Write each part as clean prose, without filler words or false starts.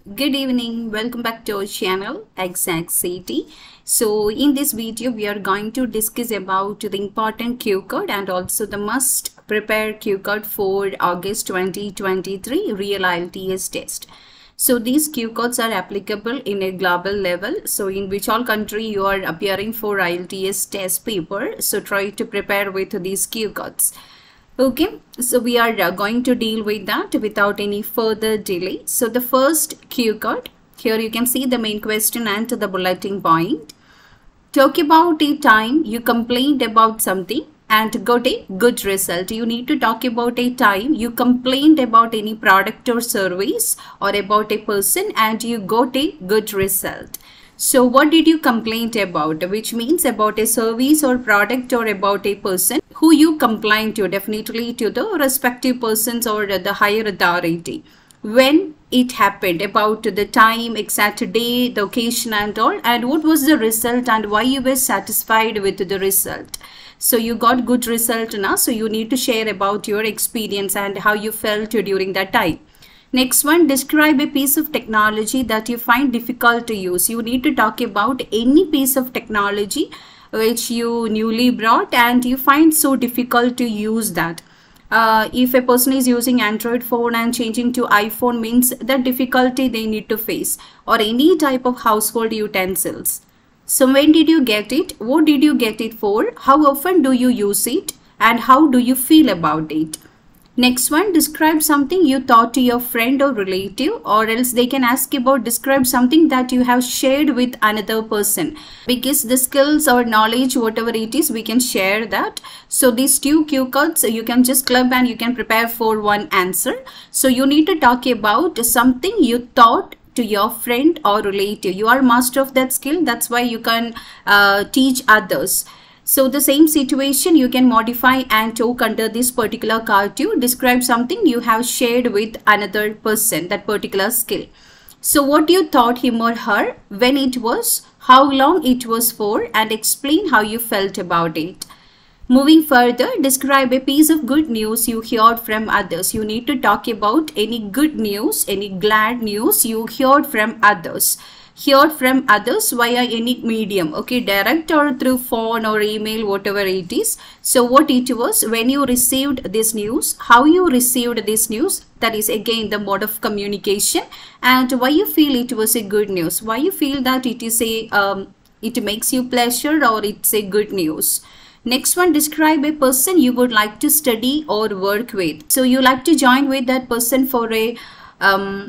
Good evening, welcome back to our channel Ach'z. So in this video we are going to discuss about the important cue card and also the must prepare cue card for August 2023 real IELTS test. So these cue cards are applicable in a global level. So in which all country you are appearing for IELTS test paper, so try to prepare with these cue cards. Okay, so we are going to deal with that without any further delay. So the first cue card, here you can see the main question and the bulletin point. Talk about a time you complained about something and got a good result. You need to talk about a time you complained about any product or service or about a person and you got a good result. So what did you complain about? Which means about a service or product or about a person who you complain to, definitely to the respective persons or the higher authority. When it happened, about the time, exact day, the occasion and all, and what was the result and why you were satisfied with the result. So you got good result now, so you need to share about your experience and how you felt during that time. Next one, describe a piece of technology that you find difficult to use. You need to talk about any piece of technology which you newly brought and you find so difficult to use that. If a person is using Android phone and changing to iPhone, means the difficulty they need to face, or any type of household utensils. So when did you get it? What did you get it for? How often do you use it? And how do you feel about it? Next one, describe something you taught to your friend or relative, or else they can ask about describe something that you have shared with another person, because the skills or knowledge, whatever it is, we can share that. So these two cue cards you can just club and you can prepare for one answer. So you need to talk about something you taught to your friend or relative. You are master of that skill, that's why you can teach others. So the same situation you can modify and talk under this particular card to describe something you have shared with another person, that particular skill. So what you taught him or her, when it was, how long it was for, and explain how you felt about it. Moving further, describe a piece of good news you heard from others. You need to talk about any good news, any glad news you heard from others. Heard from others via any medium, okay, direct or through phone or email, whatever it is. So what it was, when you received this news, how you received this news, that is again the mode of communication, and why you feel it was a good news, why you feel that it is a it makes you pleasure or it's a good news. Next one, describe a person you would like to study or work with. So you like to join with that person for a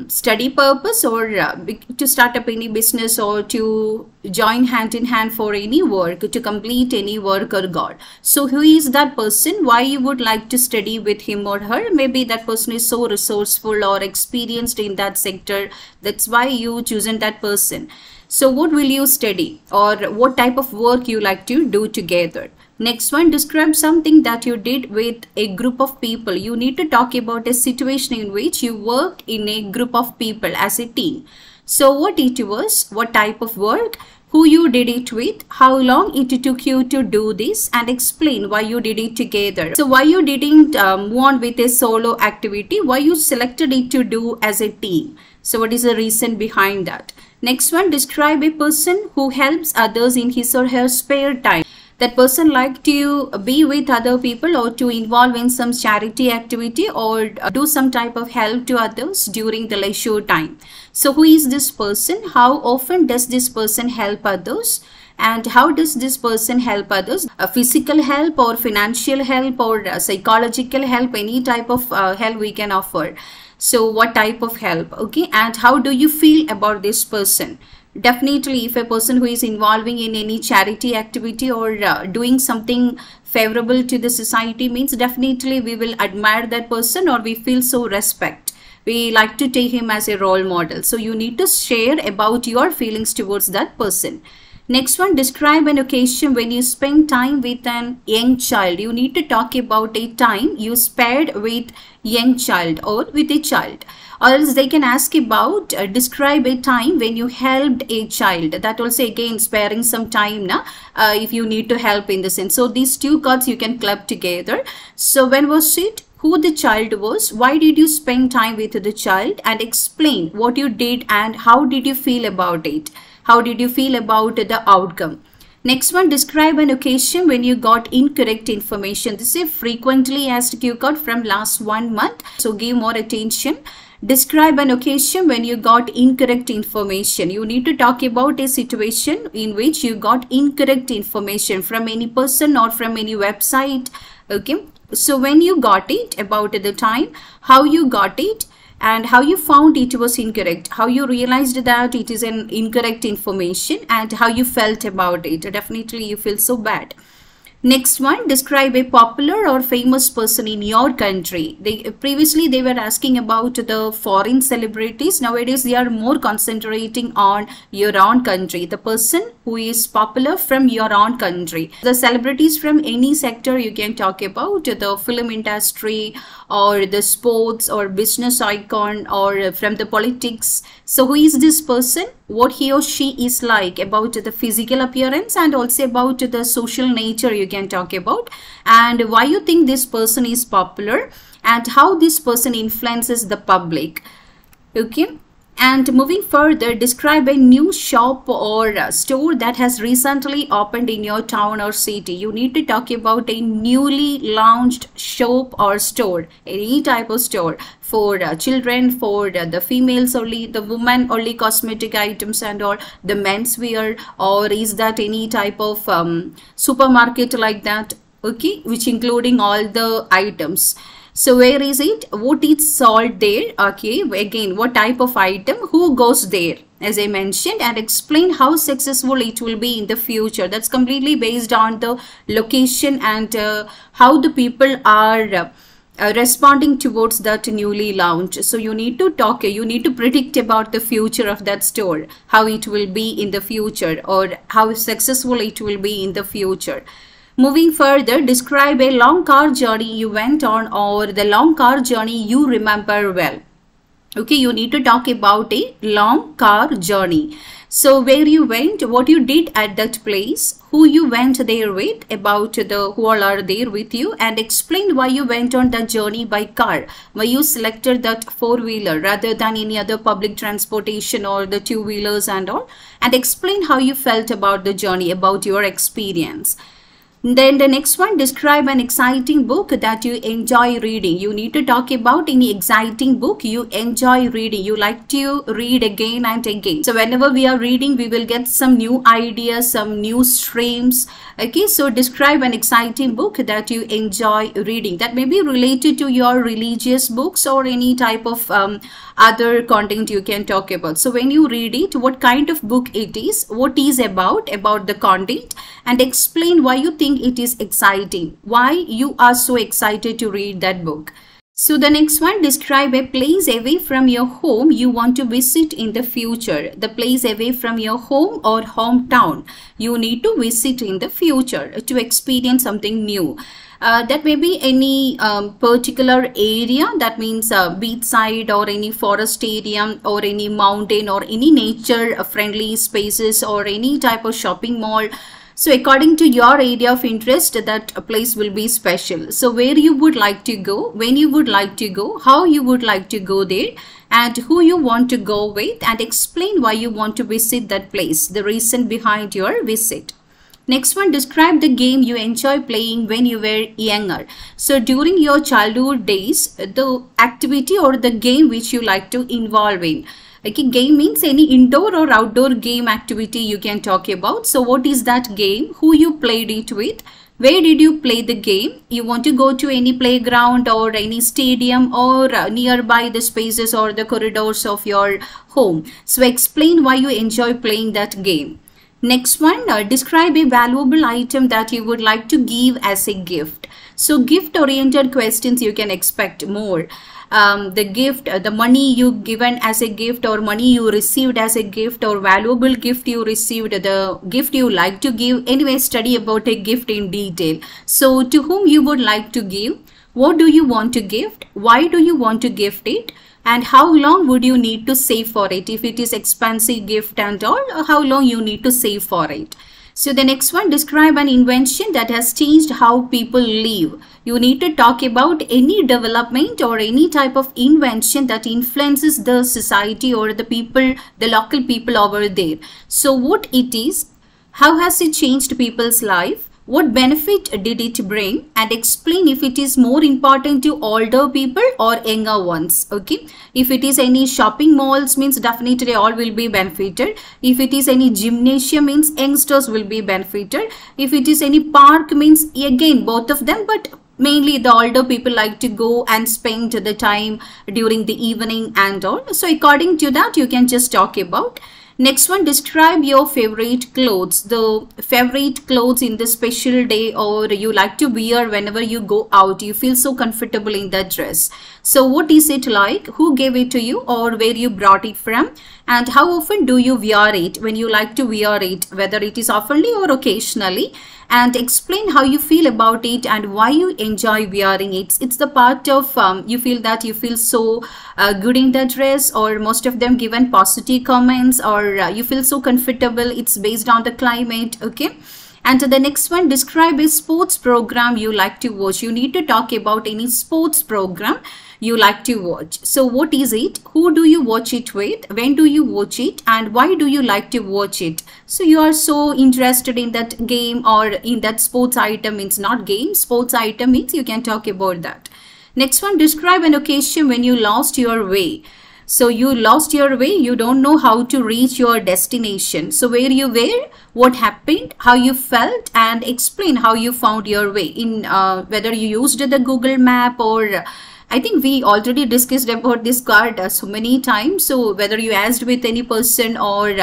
study purpose, or to start up any business, or to join hand in hand for any work, to complete any work or goal. So who is that person? Why you would like to study with him or her? Maybe that person is so resourceful or experienced in that sector, that's why you chosen that person. So what will you study, or what type of work you like to do together? Next one, describe something that you did with a group of people. You need to talk about a situation in which you work in a group of people as a team. So what it was, what type of work, who you did it with, how long it took you to do this, and explain why you did it together. So why you didn't move on with a solo activity, why you selected it to do as a team. So what is the reason behind that? Next one, describe a person who helps others in his or her spare time. That person like to be with other people or to involve in some charity activity or do some type of help to others during the leisure time. So who is this person? How often does this person help others? And how does this person help others? Physical help or financial help or psychological help, any type of help we can offer. So what type of help? Okay, and how do you feel about this person? Definitely, if a person who is involving in any charity activity or doing something favorable to the society, means definitely we will admire that person, or we feel so respect. We like to take him as a role model. So you need to share about your feelings towards that person. Next one, describe an occasion when you spend time with an young child. You need to talk about a time you spared with young child or with a child. Or else they can ask about describe a time when you helped a child. That also again sparing some time now if you need to help in the sense. So these two cards you can club together. So when was it? who the child was, why did you spend time with the child, and explain what you did and how did you feel about it. How did you feel about the outcome? Next one, describe an occasion when you got incorrect information. This is a frequently asked cue card from last 1 month. So give more attention. Describe an occasion when you got incorrect information. You need to talk about a situation in which you got incorrect information from any person or from any website. Okay. So when you got it, about the time, how you got it, and how you found it was incorrect, how you realized that it is an incorrect information, and how you felt about it. Definitely you feel so bad. Next one, describe a popular or famous person in your country. Previously they were asking about the foreign celebrities. Nowadays they are more concentrating on your own country, the person who is popular from your own country. The celebrities from any sector you can talk about, the film industry or the sports or business icon or from the politics. So who is this person, what he or she is like, about the physical appearance and also about the social nature you can talk about, and why you think this person is popular and how this person influences the public. Okay. And moving further, describe a new shop or store that has recently opened in your town or city. You need to talk about a newly launched shop or store, any type of store for children, for the females only, the women only cosmetic items and all, the menswear, or is that any type of supermarket like that, okay, which including all the items. So where is it? What is sold there? Okay, again, what type of item? Who goes there? As I mentioned, and explain how successful it will be in the future. That's completely based on the location and how the people are responding towards that newly launched. So you need to talk, you need to predict about the future of that store, how it will be in the future or how successful it will be in the future. Moving further, describe a long car journey you went on or the long car journey you remember well. Okay, you need to talk about a long car journey. So where you went, what you did at that place, who you went there with, about the who all are there with you, and explain why you went on the journey by car, why you selected that four-wheeler rather than any other public transportation or the two-wheelers and all, and explain how you felt about the journey, about your experience. Then the next one, describe an exciting book that you enjoy reading. You need to talk about any exciting book you enjoy reading. You like to read again and again. So whenever we are reading, we will get some new ideas, some new streams. Okay, so describe an exciting book that you enjoy reading. That may be related to your religious books or any type of other content you can talk about. So when you read it, what kind of book it is, what is about the content, and explain why you think it is exciting, why you are so excited to read that book. So the next one, describe a place away from your home you want to visit in the future. The place away from your home or hometown you need to visit in the future to experience something new. That may be any particular area, that means beachside or any forest area or any mountain or any nature friendly spaces or any type of shopping mall. So according to your area of interest, that place will be special. So where you would like to go, when you would like to go, how you would like to go there, and who you want to go with, and explain why you want to visit that place, the reason behind your visit. Next one, describe the game you enjoy playing when you were younger. So during your childhood days, the activity or the game which you like to involve in. Okay, game means any indoor or outdoor game activity you can talk about. So what is that game? Who you played it with? Where did you play the game? You want to go to any playground or any stadium or nearby the spaces or the corridors of your home. So explain why you enjoy playing that game. Next one, describe a valuable item that you would like to give as a gift. So gift oriented questions you can expect more. The gift, the money you given as a gift or money you received as a gift or valuable gift you received, the gift you like to give. Anyway, study about a gift in detail. So to whom you would like to give, what do you want to gift, why do you want to gift it, and how long would you need to save for it. If it is expensive gift and all, how long you need to save for it. So the next one, describe an invention that has changed how people live. You need to talk about any development or any type of invention that influences the society or the people, the local people over there. So what it is, how has it changed people's life? What benefit did it bring? And explain if it is more important to older people or younger ones. Okay. If it is any shopping malls, means definitely all will be benefited. If it is any gymnasium, means youngsters will be benefited. If it is any park, means again both of them, but mainly the older people like to go and spend the time during the evening and all. So according to that, you can just talk about. Next one, describe your favorite clothes. The favorite clothes in the special day or you like to wear whenever you go out. You feel so comfortable in that dress. So what is it like? Who gave it to you or where you brought it from? And how often do you wear it when you like to wear it? Whether it is oftenly or occasionally. And explain how you feel about it and why you enjoy wearing it. It's the part of you feel that you feel so good in the dress, or most of them given positive comments, or you feel so comfortable. It's based on the climate. Okay. And the next one, describe a sports program you like to watch. You need to talk about any sports program you like to watch. So what is it? Who do you watch it with? When do you watch it? And why do you like to watch it? So you are so interested in that game or in that sports item. Means not game, sports item means you can talk about that. Next one, describe an occasion when you lost your way. So you lost your way, you don't know how to reach your destination. So where you were, what happened, how you felt, and explain how you found your way in whether you used the Google map or I think we already discussed about this card so many times. So whether you asked with any person or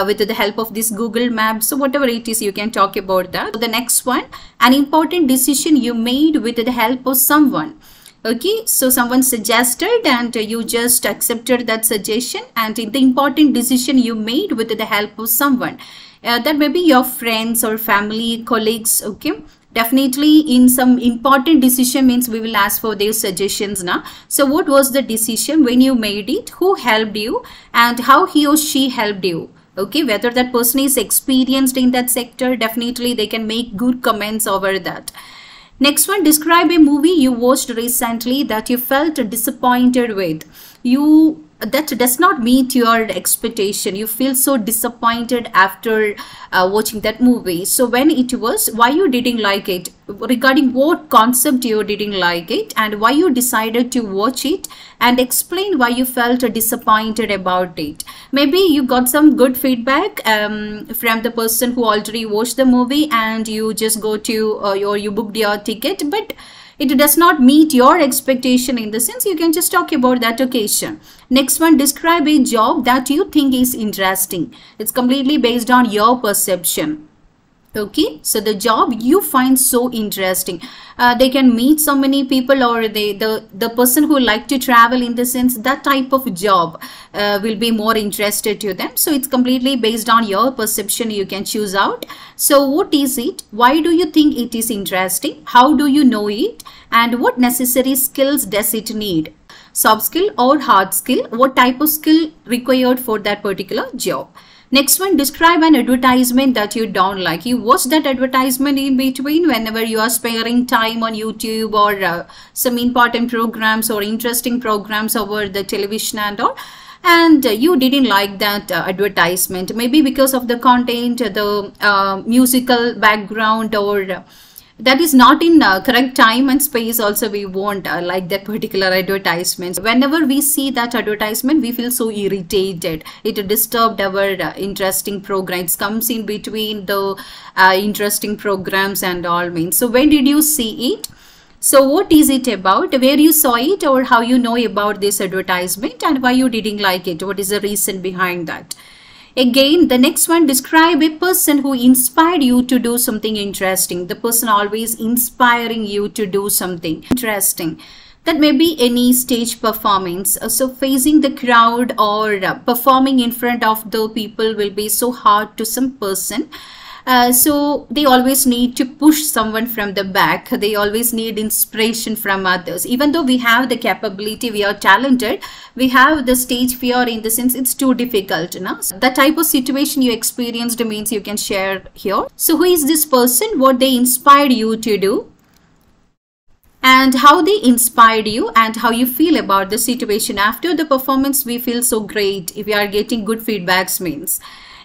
with the help of this Google map, so whatever it is, you can talk about that. So the next one, an important decision you made with the help of someone. Okay, so someone suggested and you just accepted that suggestion, and in the important decision you made with the help of someone. That may be your friends or family, colleagues. Okay, definitely in some important decision means we will ask for their suggestions now. So what was the decision when you made it? Who helped you and how he or she helped you? Okay, whether that person is experienced in that sector, definitely they can make good comments over that. Next one, describe a movie you watched recently that you felt disappointed with. That does not meet your expectation. You feel so disappointed after watching that movie. So when it was, why you didn't like it, regarding what concept you didn't like it, and why you decided to watch it, and explain why you felt disappointed about it. Maybe you got some good feedback from the person who already watched the movie, and you just go to or you booked your ticket, but it does not meet your expectation. In the sense, you can just talk about that occasion. Next one, describe a job that you think is interesting. It's completely based on your perception. Okay, so the job you find so interesting, they can meet so many people, or the person who like to travel, in the sense that type of job will be more interested to them. So it's completely based on your perception. You can choose out. So what is it? Why do you think it is interesting? How do you know it? And what necessary skills does it need? Soft skill or hard skill? What type of skill required for that particular job? Next one, describe an advertisement that you don't like. You watch that advertisement in between whenever you are sparing time on YouTube or some important programs or interesting programs over the television and all. And you didn't like that advertisement, maybe because of the content, the musical background, or that is not in correct time and space. Also we won't like that particular advertisement. Whenever we see that advertisement, we feel so irritated. It disturbed our interesting programs. It comes in between the interesting programs and all means. So when did you see it? So what is it about? Where you saw it, or how you know about this advertisement, and why you didn't like it? What is the reason behind that? Again, the next one, describe a person who inspired you to do something interesting. The person always inspiring you to do something interesting. That may be any stage performance. So facing the crowd or performing in front of the people will be so hard to some person. So they always need to push someone from the back. They always need inspiration from others. Even though we have the capability, we are talented, we have the stage fear in the sense it's too difficult. No? So that type of situation you experienced means you can share here. So who is this person? What they inspired you to do? And how they inspired you and how you feel about the situation. After the performance, we feel so great if we are getting good feedbacks means.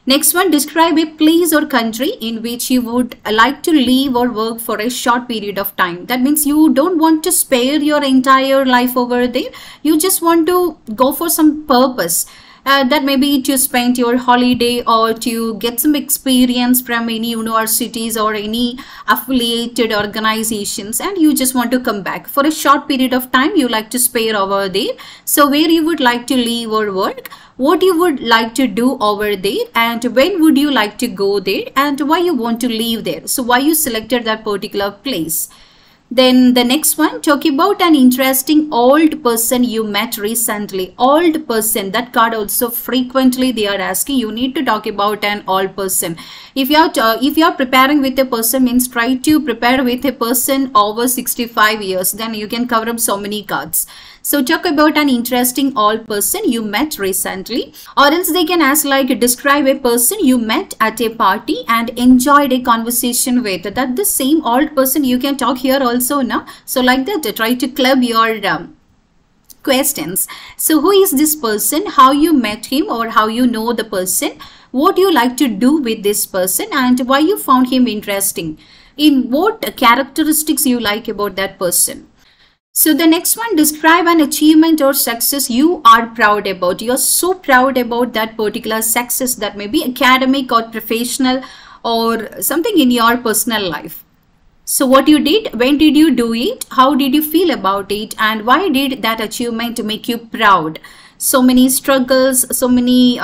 Next one, describe a place or country in which you would like to live or work for a short period of time. That means you don't want to spare your entire life over there. You just want to go for some purpose. That may be to spend your holiday or to get some experience from any universities or any affiliated organizations, and you just want to come back for a short period of time. You like to spare over there. So where you would like to live or work, what you would like to do over there, and when would you like to go there, and why you want to live there. So why you selected that particular place. Then the next one, talk about an interesting old person you met recently. Old person, that card also frequently they are asking. You need to talk about an old person. If you are preparing with a person, means try to prepare with a person over 65 years. Then you can cover up so many cards. So talk about an interesting old person you met recently. Or else they can ask like, describe a person you met at a party and enjoyed a conversation with. That the same old person you can talk here also now. So like that, try to club your questions. So who is this person? How you met him or how you know the person? What you like to do with this person and why you found him interesting? In what characteristics you like about that person? So the next one, describe an achievement or success you are proud about. You're so proud about that particular success, that may be academic or professional or something in your personal life. So what you did, when did you do it, how did you feel about it, and why did that achievement make you proud? So many struggles, so many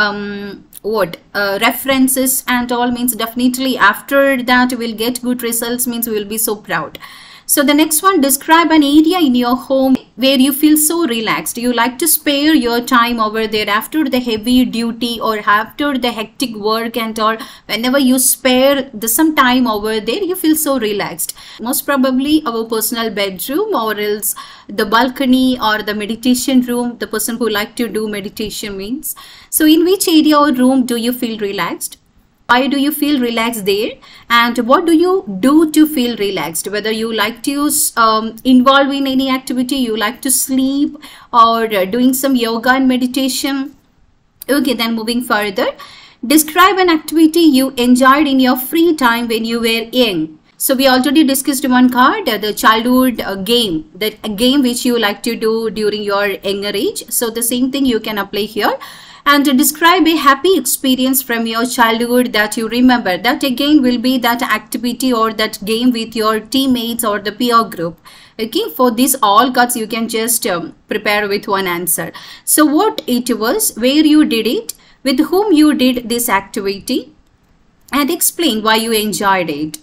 references and all, means definitely after that we'll get good results, means we will be so proud. So the next one, describe an area in your home where you feel so relaxed. You like to spare your time over there after the heavy duty or after the hectic work and all. Whenever you spare some time over there, you feel so relaxed. Most probably our personal bedroom or else the balcony or the meditation room, the person who like to do meditation means. So in which area or room do you feel relaxed? Why do you feel relaxed there, and what do you do to feel relaxed? Whether you like to involve in any activity, you like to sleep or doing some yoga and meditation. Okay, then moving further, describe an activity you enjoyed in your free time when you were young. So we already discussed one card, the childhood game, that game which you like to do during your younger age. So the same thing you can apply here. And to describe a happy experience from your childhood that you remember. That again will be that activity or that game with your teammates or the peer group. Okay, for these all cards you can just prepare with one answer. So what it was, where you did it, with whom you did this activity, and explain why you enjoyed it.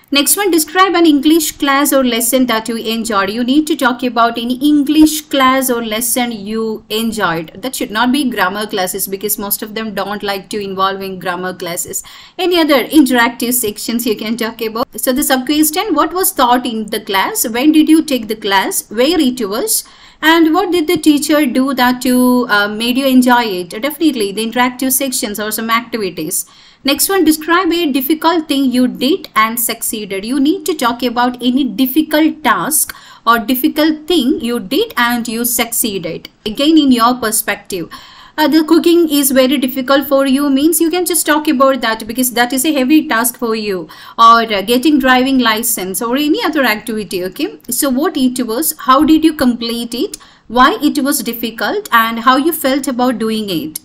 Next one, describe an English class or lesson that you enjoyed. You need to talk about any English class or lesson you enjoyed. That should not be grammar classes, because most of them don't like to involve in grammar classes. Any other interactive sections you can talk about. So the sub question, what was taught in the class? When did you take the class? Where it was? And what did the teacher do that you made you enjoy it? Definitely the interactive sections or some activities. Next one, describe a difficult thing you did and succeeded. You need to talk about any difficult task or difficult thing you did and you succeeded. Again, in your perspective. The cooking is very difficult for you means you can just talk about that, because that is a heavy task for you. Or getting driving license or any other activity. Okay, so what it was, how did you complete it, why it was difficult, and how you felt about doing it.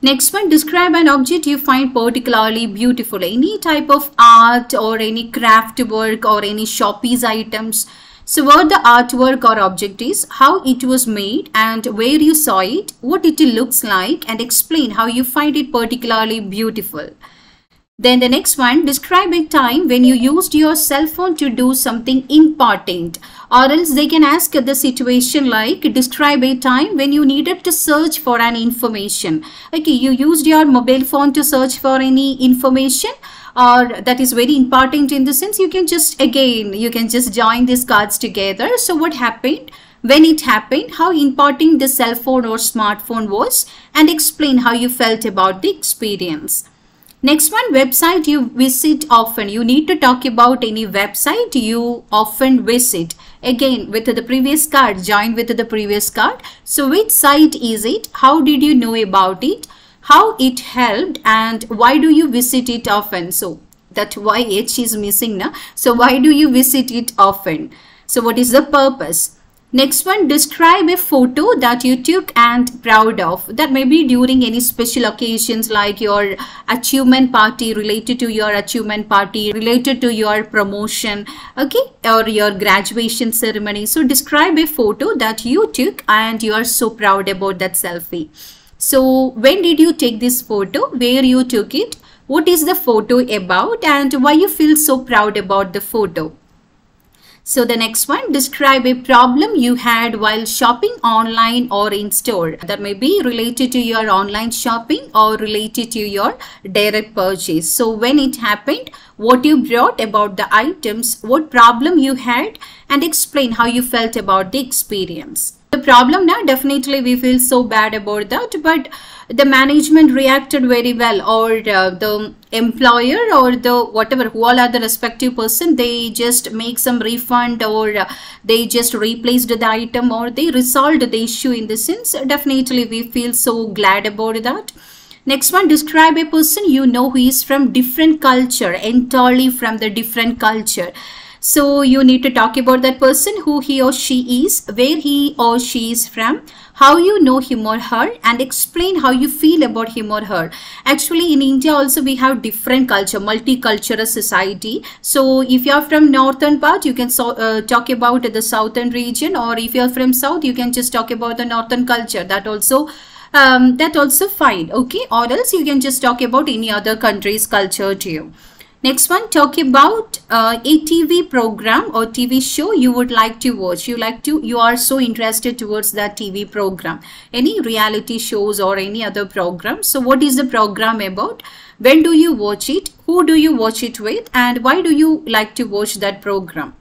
Next one, describe an object you find particularly beautiful. Any type of art or any craft work or any showpiece items. So what the artwork or object is, how it was made, and where you saw it, what it looks like, and explain how you find it particularly beautiful. Then the next one, describe a time when you used your cell phone to do something important. Or else they can ask the situation like, describe a time when you needed to search for an information. Okay, you used your mobile phone to search for any information, or that is very important in the sense you can just join these cards together. So what happened? When it happened, how important the cell phone or smartphone was, and explain how you felt about the experience. Next one, website you visit often. You need to talk about any website you often visit. Again, with the previous card, join with the previous card. So which site is it? How did you know about it? How it helped, and why do you visit it often? So that why H is missing now. So why do you visit it often? So what is the purpose? Next one, describe a photo that you took and proud of. That may be during any special occasions like your achievement party, related to your achievement party, related to your promotion, okay, or your graduation ceremony. So describe a photo that you took and you are so proud about that selfie. So when did you take this photo? Where you took it? What is the photo about, and why you feel so proud about the photo? So the next one, describe a problem you had while shopping online or in store. That may be related to your online shopping or related to your direct purchase. So when it happened, what you brought about the items, what problem you had, and explain how you felt about the experience. The problem now, definitely we feel so bad about that, but the management reacted very well, or the employer or the whatever, who all are the respective person, they just make some refund, or they just replaced the item, or they resolved the issue in the sense. Definitely we feel so glad about that. Next one, describe a person you know who is from different culture, entirely from the different culture. So you need to talk about that person, who he or she is, where he or she is from, how you know him or her, and explain how you feel about him or her. Actually, in India also we have different culture, multicultural society. So if you are from northern part, you can talk about the southern region, or if you are from south, you can just talk about the northern culture. That also fine, okay? Or else you can just talk about any other country's culture too. Next one, talk about a TV program or TV show you would like to watch. You are so interested towards that TV program. Any reality shows or any other program. So what is the program about? When do you watch it? Who do you watch it with? And why do you like to watch that program?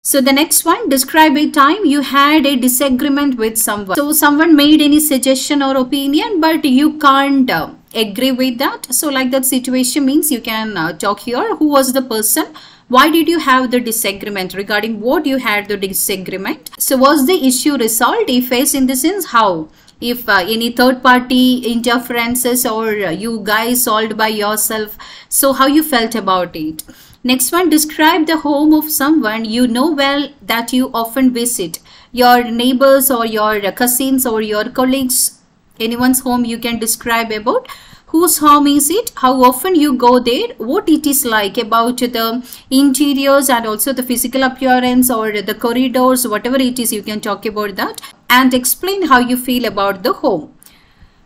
So the next one, describe a time you had a disagreement with someone. So someone made any suggestion or opinion, but you can't agree with that. So like that situation means you can talk here. Who was the person? Why did you have the disagreement? Regarding what you had the disagreement? So was the issue resolved? If yes, in the sense how? If any third party interferences, or you guys solved by yourself. So how you felt about it? Next one, describe the home of someone you know well that you often visit. Your neighbors or your cousins or your colleagues, anyone's home you can describe about. Whose home is it? How often you go there? What it is like about the interiors and also the physical appearance or the corridors, whatever it is, you can talk about that and explain how you feel about the home.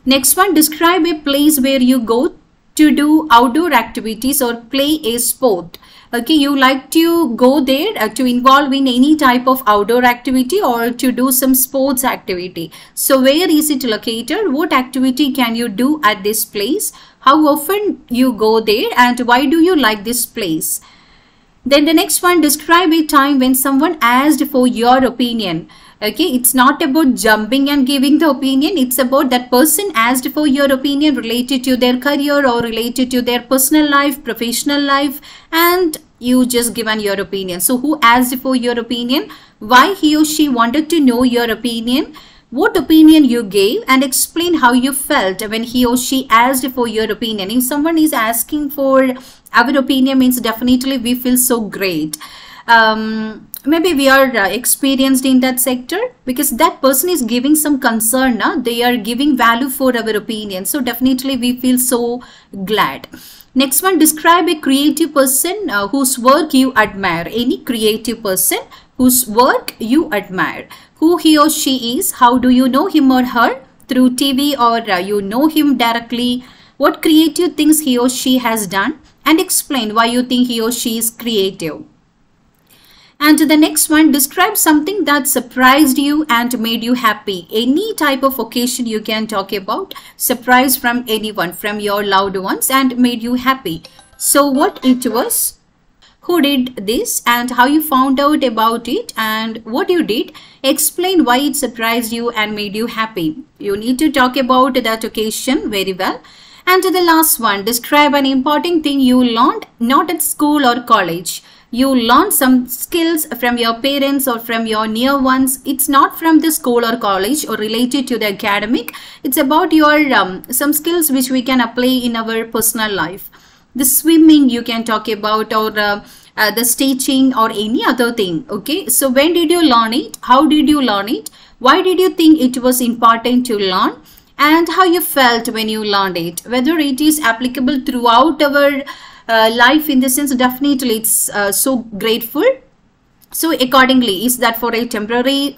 Next one, describe a place where you go to do outdoor activities or play a sport. Okay, you like to go there to involve in any type of outdoor activity or to do some sports activity. So where is it located? What activity can you do at this place? How often you go there, and why do you like this place? Then the next one, describe a time when someone asked for your opinion. Okay, it's not about jumping and giving the opinion. It's about that person asked for your opinion related to their career or related to their personal life, professional life, and you just given your opinion. So who asked for your opinion? Why he or she wanted to know your opinion? What opinion you gave, and explain how you felt when he or she asked for your opinion. If someone is asking for our opinion, means definitely we feel so great. Maybe we are experienced in that sector, because that person is giving some concern. They are giving value for our opinion. So definitely we feel so glad. Next one, describe a creative person whose work you admire. Any creative person whose work you admire. Who he or she is. How do you know him or her? Through TV, or you know him directly. What creative things he or she has done. and explain why you think he or she is creative. And the next one, describe something that surprised you and made you happy. Any type of occasion you can talk about, surprise from anyone, from your loved ones, and made you happy. So what it was, who did this, and how you found out about it, and what you did. Explain why it surprised you and made you happy. You need to talk about that occasion very well. And the last one, describe an important thing you learned, not at school or college. You learn some skills from your parents or from your near ones. It's not from the school or college or related to the academic. It's about your some skills which we can apply in our personal life. The swimming you can talk about, or the stitching or any other thing. Okay, so when did you learn it? How did you learn it? Why did you think it was important to learn? And how you felt when you learned it? Whether it is applicable throughout our life, in the sense definitely it's so grateful. So accordingly, is that for a temporary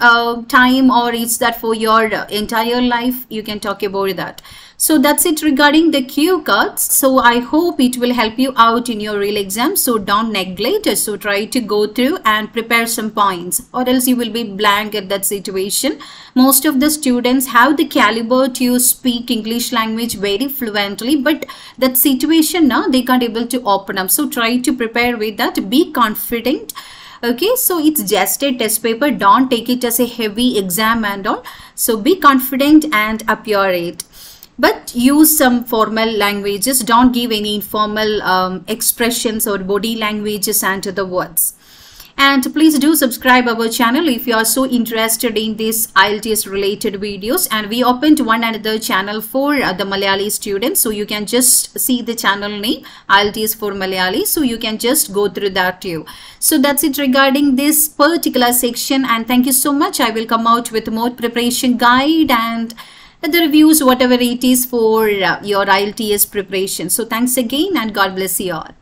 time, or is that for your entire life? You can talk about that. So that's it regarding the cue cards. So I hope it will help you out in your real exam. So don't neglect it. So try to go through and prepare some points, or else you will be blank at that situation. Most of the students have the caliber to speak English language very fluently, but that situation now they can't able to open up. So try to prepare with that. Be confident. Okay, so it's just a test paper. Don't take it as a heavy exam and all. So be confident and appear it. But use some formal languages. Don't give any informal expressions or body languages and the words. And please do subscribe our channel if you are so interested in this IELTS related videos. And we opened one another channel for the Malayali students. So you can just see the channel name, IELTS for Malayali. So you can just go through that too. So that's it regarding this particular section. And thank you so much. I will come out with more preparation guide and the reviews, whatever it is for your IELTS preparation. So thanks again and God bless you all.